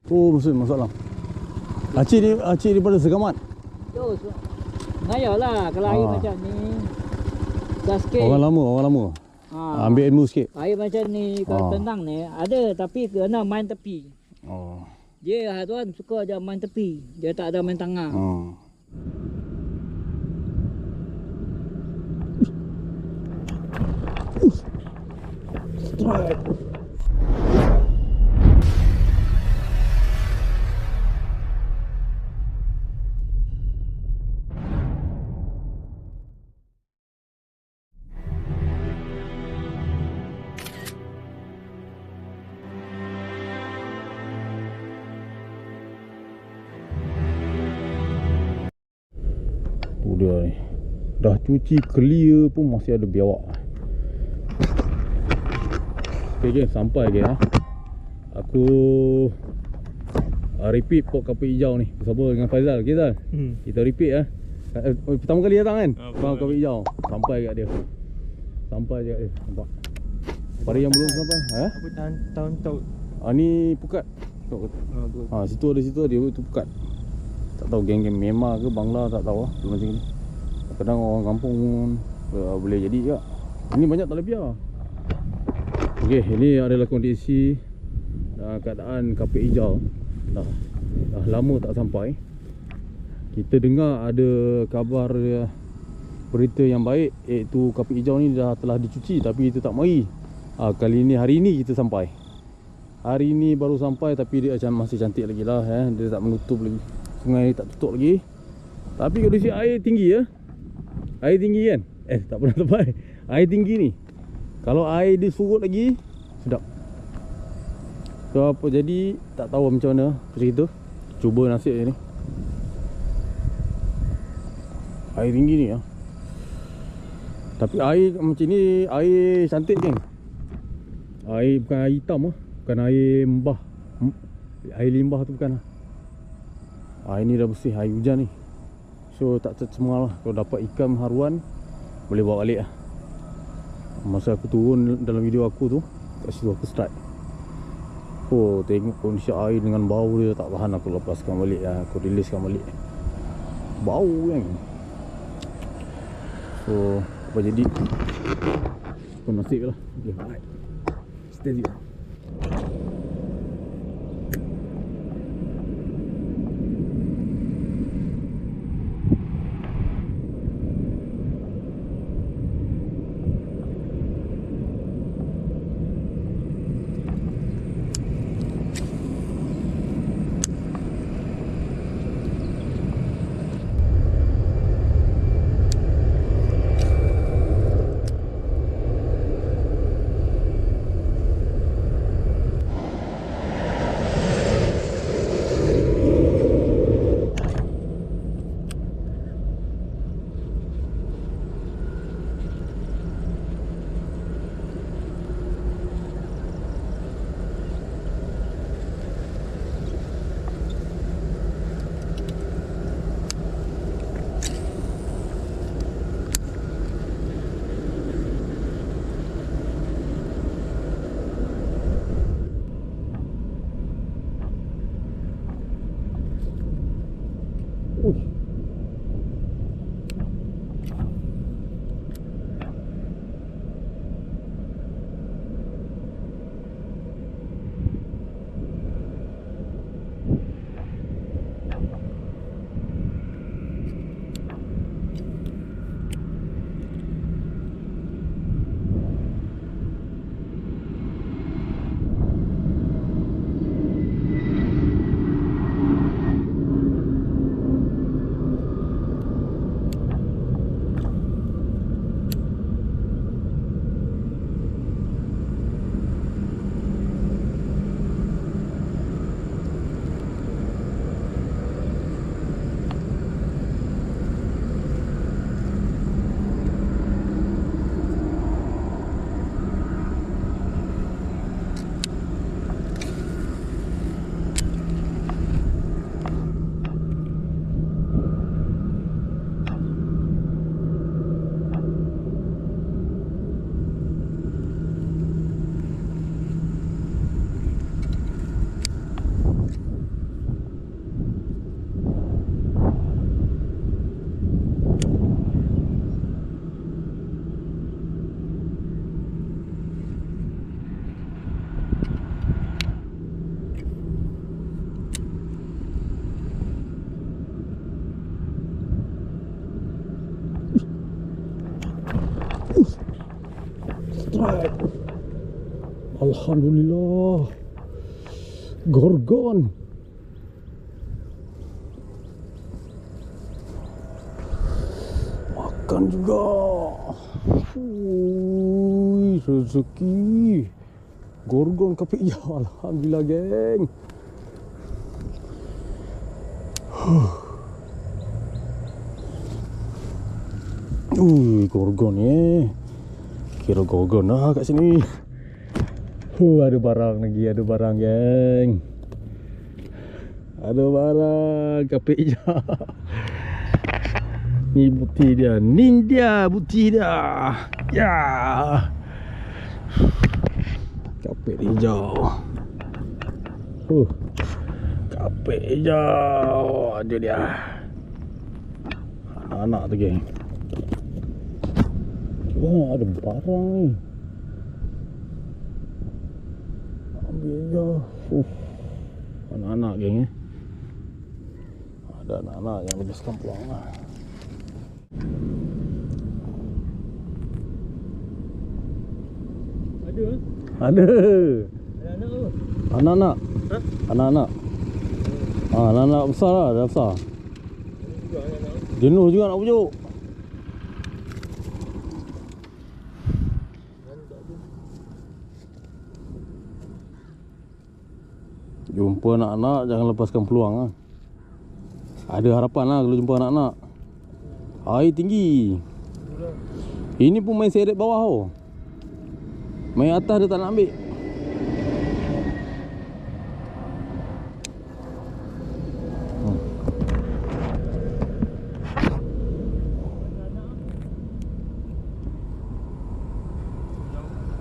Oh, masalah. Acik daripada Segamat. Yo, ngayalah kalau air macam ni. Dah sikit. Orang lama. Ambil ilmu sikit. Air macam ni kalau tenang ni ada, tapi kena main tepi. Oh. Dia tuan suka je main tepi. Dia tak ada main tengah. Strike. Dia ni dah cuci clear pun masih ada biawak. Okay, sampai ke aku repeat port kapal hijau ni bersama dengan Faizal. Okay, Zal? Kita repeat pertama kali datang kan? Kapal hijau. Sampai kat dia. Nampak? Pada yang belum sampai Apa tahun ni Pukat. Situ ada dia tu Pukat. Tak tahu geng-geng Myanmar ke Bangla, tak tahu lah. Macam ni. Kadang orang kampung boleh jadi juga. Ini banyak tak biar. Okey, ini adalah kondisi keadaan kapal hijau. Dah lama tak sampai. Kita dengar ada kabar berita yang baik, iaitu kapal hijau ni telah dicuci tapi kita tak mari. Kali ni, hari ni kita sampai. Hari ni baru sampai tapi dia macam masih cantik lagi lah. Dia tak menutup lagi. Sungai tak tutup lagi. Tapi kondisi air tinggi Air tinggi kan? Tak pernah sampai. Air tinggi ni. Kalau air dia surut lagi, sedap. So apa jadi, tak tahu macam mana cerita. Cuba nasib je ni. Air tinggi ni Tapi air macam ni, air cantik geng. Air bukan air hitam bukan air mbah. Air limbah tu bukan Air ni dah bersih, air hujan ni. So tak tercemar lah. Kalau dapat ikan haruan, boleh bawa balik lah. Masa aku turun dalam video aku tu, kat situ aku start. Tengok kondisi air dengan bau dia, tak tahan aku lepaskan balik lah. Aku releasekan balik. Bau kan. So apa jadi, aku nasib lah. Okay, alright. Stay here. Strike. Alhamdulillah. Gorgon. Makan juga. Rezeki. Gorgon kapik ya. Alhamdulillah, geng. Gorgon ni. Kira gorgon lah kat sini. Ada barang lagi, ada barang, geng. Ada barang kapik je. Ni buti dia. Ninja buti dia. Ya. Kapik hijau. Kapik hijau. Ada dia. Anak-anak tu, geng. Wah, ada barang ni. Ambil je. Anak-anak, geng, Ada anak-anak yang lepaskan peluang lah. Ada? Ada. Anak-anak tu? Anak-anak. Ha? Anak-anak. Anak-anak besar lah, dah besar. Jenuh juga nak pujuk. Jumpa anak-anak, jangan lepaskan peluang lah. Ada harapan lah kalau jumpa anak-anak. Air tinggi. Ini pun main seret bawah tau. Main atas dia tak nak ambil.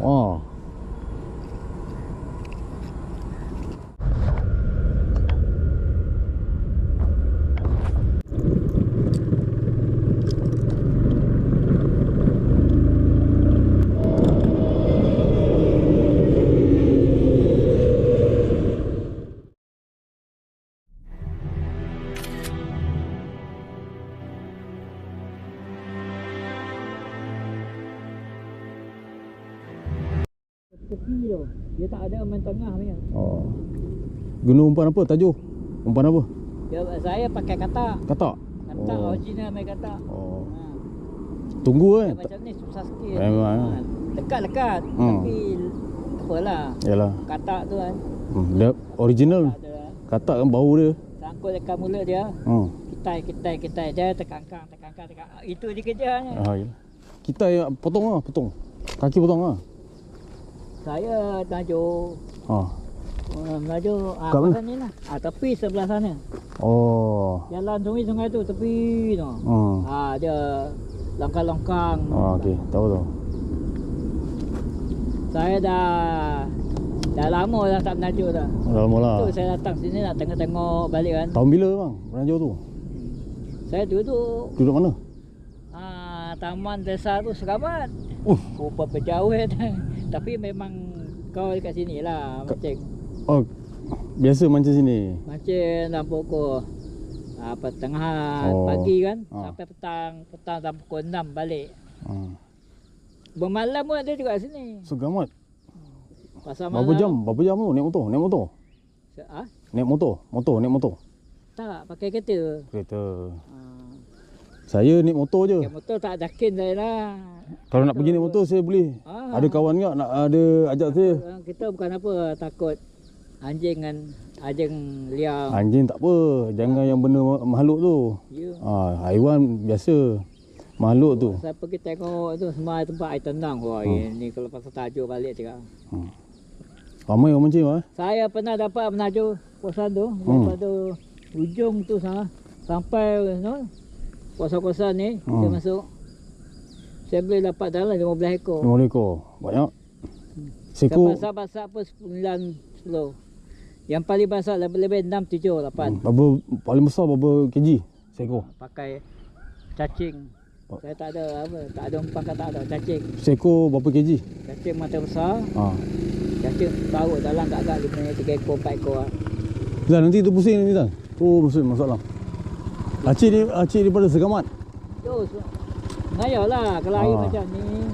Wah. Tepi tu. Dia tak ada main tengah punya. Oh. Guna umpan apa? Tajuk? Umpan apa? Dia, saya pakai katak. Katak? Katak Oh. original main katak. Oh. Ha. Tunggu Dia macam ni susah sikit. Memang. Lekat-lekat. Tapi apalah. Yalah. Katak tu kan. Dia original. Tak ada. Katak kan bau dia. Sangkut dekat mulut dia. Kitai. Dia tekan. Itu je kerjanya. Yalah. Kita yang potong lah, potong. Kaki potong lah. Saya tajuk tajuk Kat mana? kawasan ni lah. Tepi sebelah sana. Oh. Jalan sungai tu tepi tu. Dia longkang-longkang. Okey, tahu. Saya dah lama dah tak menajuk dah. Dah lama lah. Tu saya datang sini nak tengok balik kan. Tahun bila bang menajuk tu? Saya duduk Duduk mana? Taman Desa tu Serabat. Rupa berjauh tapi memang kau dekat sini lah mancing. Oh, biasa mancing sini. Mancing dalam pukul pertengahan pagi kan sampai petang dalam pukul 6 balik. Bermalam pun ada juga sini. Segamat. Pasal Berapa jam tu naik motor? Naik motor. Tak, pakai kereta. Saya naik motor je. Pakai motor tak yakin saya lah. Kalau nak pergi naik motor saya boleh. Ada kawan enggak nak ada ajak saya? Kita bukan apa, takut anjing liar. Anjing tak apa, jangan yang benda makhluk tu. Ya. Haiwan biasa. Makhluk tu. Saya pergi tengok tu semua tempat air tenang. Wah, ini kalau pasal tajuk balik cakap. Ramai orang mancing Saya pernah dapat menajuk kawasan tu, daripada ujung tu sana sampai kawasan-kawasan ni dia masuk. Saya boleh dapat dalam 15 ekor. 15 ekor. Banyak. Seko Sabar-sabar pun 9 10. Yang paling besar lebih-lebih 6, 7, 8. Berapa paling besar berapa kg seekor? Pakai cacing. Saya tak ada apa, tak ada umpan kata ada cacing. Seekor berapa kg? Cacing mata besar. Ha. Cacing taruh dalam agak-agak 3 ekor, 4 ekor lah. Zan, nanti tu pusing nanti Zan. Tu pusing masalah. Acik daripada Segamat. Tu ngayah lah kalau air macam ni.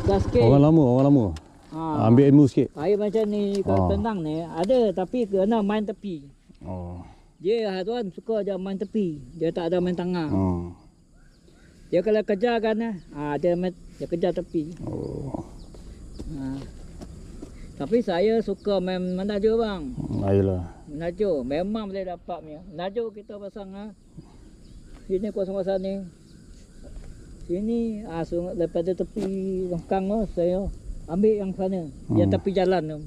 Dah sikit. Orang lama. Ambil ilmu sikit. Air macam ni kalau tenang ni ada, tapi kena main tepi. Oh. Dia tuan suka je main tepi. Dia tak ada main tengah. Dia kalau kejar kan dia kejar tepi. Oh. Tapi saya suka main menajuk bang. Ayolah. Menajuk memang boleh dapat ni. Menajuk kita pasang sini kosong-kosong ni. Sini daripada tepi longkang saya ambil yang sana. Yang tepi jalan tu.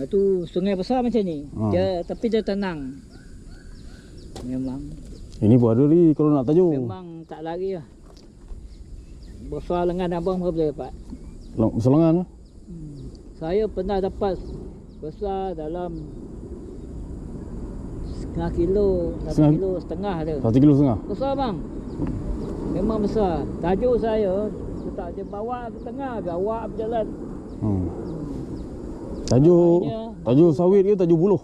Itu sungai besar macam ni. Tapi dia tenang. Memang. Ini pun ada ni kalau nak tajuk. Memang tak lari lah. Besar lengan abang pun boleh dapat. Besar lengan lah. Saya pernah dapat besar dalam setengah kilo, 1,5 kilo ada. 1,5 kilo. Besar bang. Memang besar. Tajuk saya letak dia bawa ke tengah, bawa berjalan. Tajuk sawit ke tajuk buluh?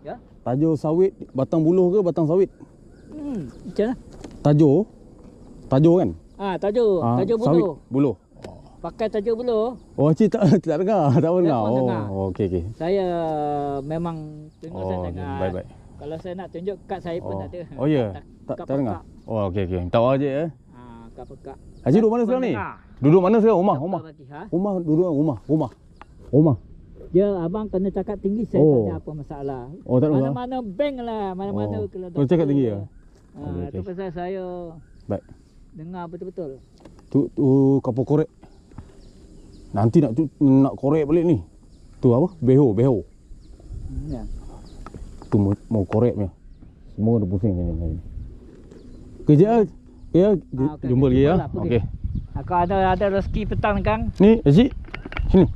Ya. Tajuk sawit batang buluh ke batang sawit? Macam mana? Tajuk kan? Tajuk buluh. Sawit buluh. Pakai tajuk buluh. Oh, cik tak dengar, tak dengar. Oh, okey. Saya memang tengok saya dengar. Baik. Kalau saya nak tunjuk kad saya pun ada. Oh ya. Tak dengar. Oh, okey. Minta awak je ya. Kad pekak. Haji duduk mana sekarang ni? Duduk mana sekarang? Rumah. Rumah duduk rumah. Ya, abang kena cakap tinggi, saya tak ada apa masalah. Oh, tak ada. Mana-mana bank lah, mana-mana kalau doktor. Cakap tinggi ya. Itu pasal saya baik. Dengar betul-betul. Tu kapal korek. Nanti nak korek balik ni. Tu apa? Beho. Ya. Tu mau korek ni. Semua dah pusing ni. Kerja ya, jumpa lagi ya. Okey. Aku ada rezeki petang kan. Ni, Haji. Sini.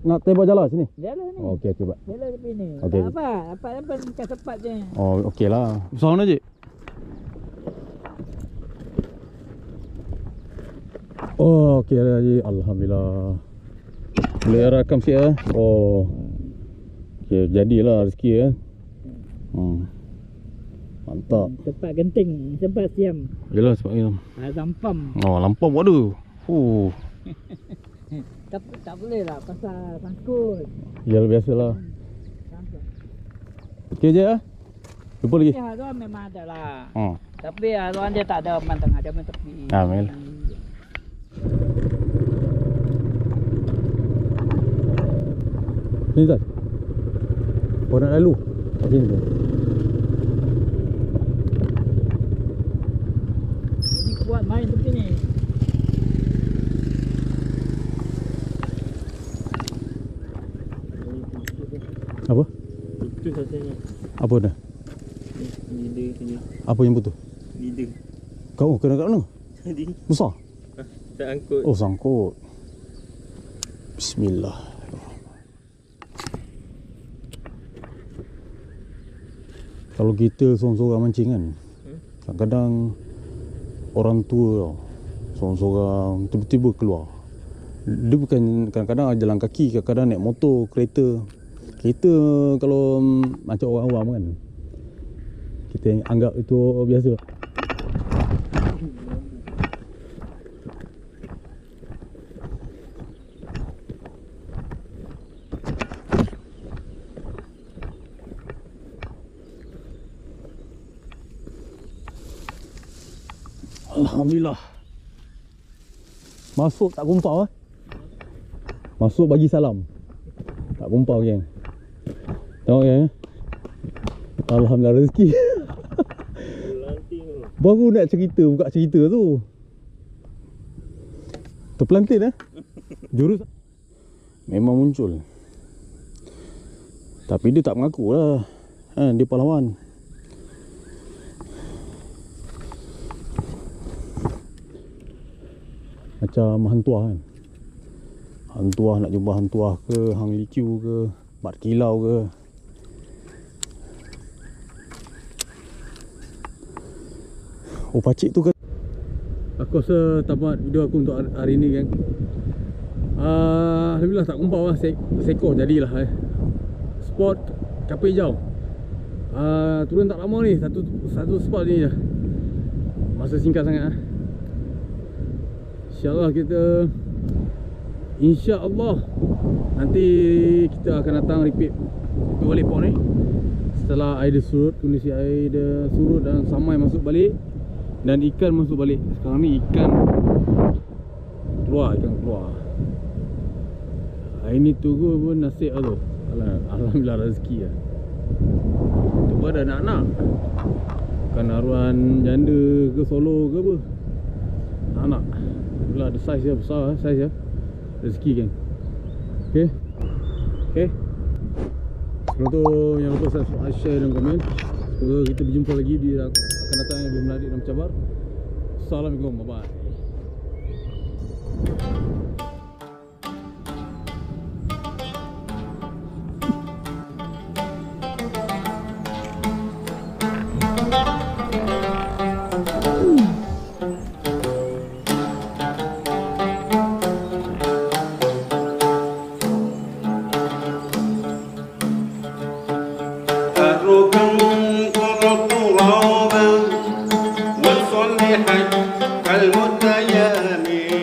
Nak tebak jala sini. Jala ni. Okey, Pak. Jala tepi ni. Okay. Apa dekat tempat je. Oh, okeylah. Besar mana, Cik? Oh, okey Haji. Alhamdulillah. Boleh rakam sikit ya. Oh. Okey, jadilah rezeki ya. Mantap. Tempat genting, tempat siam. Yalah sebab ni. Lampam. Oh, lampam ada. Tak boleh lah pasal sangkut. Yalah biasalah. Okey je ya. Jumpa lagi. Ya, haluan memang ada lah. Tapi haluan dia tak ada man tengah, dia man tepi. Amin. Ni Zat. Kau nak lalu? Kat sini tu. Ini kuat main tepi ni. Apa? Itu rasanya. Apa dah? Leader sini. Apa yang betul? Leader. Kau kena kat mana? Tadi Besar? tak angkut. Oh, sangkut. Bismillah. Kalau kita seorang-seorang mancing kan, kadang-kadang orang tua tau, seorang-seorang tiba-tiba keluar. Dia bukan kadang-kadang jalan kaki, kadang-kadang naik motor, kereta. Kereta kalau macam orang awam kan, kita anggap itu biasa. Alhamdulillah. Masuk tak kumpau Masuk bagi salam. Tak kumpau geng. Tengok geng. Alhamdulillah rezeki. Baru nak cerita, buka cerita tu terpelantin jurus memang muncul. Tapi dia tak mengaku lah dia pahlawan. Macam hantuah kan. Hantuah nak jumpa hantuah ke, hang likiu ke, Mat kilau ke. Oh, pakcik tu kan. Aku rasa tamat video aku untuk hari ni kan. Alhamdulillah tak kumpau lah, seekor jadilah spot Kapal Hijau. Turun tak lama ni, satu spot ni je. Masa singkat sangat. InsyaAllah nanti kita akan datang repeat balik port ni setelah air dia surut, kondisi air dia surut dan samai masuk balik dan ikan masuk balik. Sekarang ni ikan keluar. Hari ni tunggu pun nasib lah tu. Alhamdulillah rezeki lah. Tu pun ada anak-anak, bukan aruan janda ke solo ke apa. Anak Alhamdulillah ada saiz dia besar, saiz dia. Rezeki kan. Okay. Sebelum tu jangan lupa subscribe, share dan komen. Semoga kita berjumpa lagi di akan datang yang lebih menarik dan mencabar. Assalamualaikum, bye bye. الركن ترابا وصلحت كالمتيامين